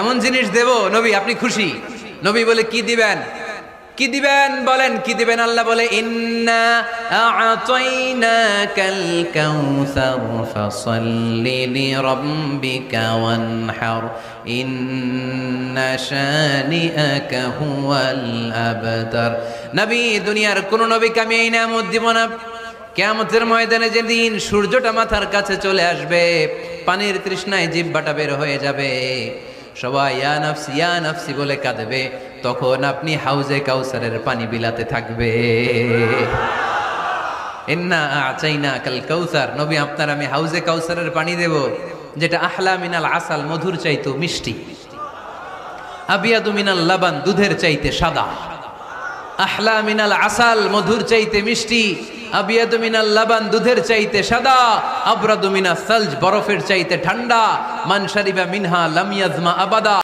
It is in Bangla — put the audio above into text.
এমন জিনিস দেব নবী আপনি খুশি। নবী বলে কি দিবেন, কি দিবেন বলেন, কি দিবেন? আল্লাহ বলে ইন্না আ'তাইনাকাল কাউসার ফাসাল্লি লিরাব্বিকা ওয়ানহার ইন্না শানিআকা হুয়াল আবতার। নবী দুনিয়ার কোন নবীকে আমি এই নিয়ামত দিব না। কিয়ামতের ময়দানে যেদিন সূর্যটা মাথার কাছে চলে আসবে, পানির তৃষ্ণায় জিহ্বাটা বের হয়ে যাবে, সবাই ইয়া নাফসি বলে কাঁদবে, তখন আপনি হাউজে কাউসারের পানি বিলাতে থাকবে। ইন্না আ'তাইনাকাল কাউসার, নবী আপনার আমি হাউজে কাউসারের পানি দেব, যেটা আহলা মিনাল আসাল, মধুর চাইতে মিষ্টি, আবিয়াদু মিনাল লাবান, দুধের চাইতে সাদা। আহলা মিনাল আসাল, মধুর চাইতে মিষ্টি, আবিয়াদু মিনাল লাবান, দুধের চাইতে সাদা, আবরাদু মিনাস সালজ, বরফের চাইতে ঠান্ডা, মান শারিবা মিনহা লাম ইয়াজমা আবাদা।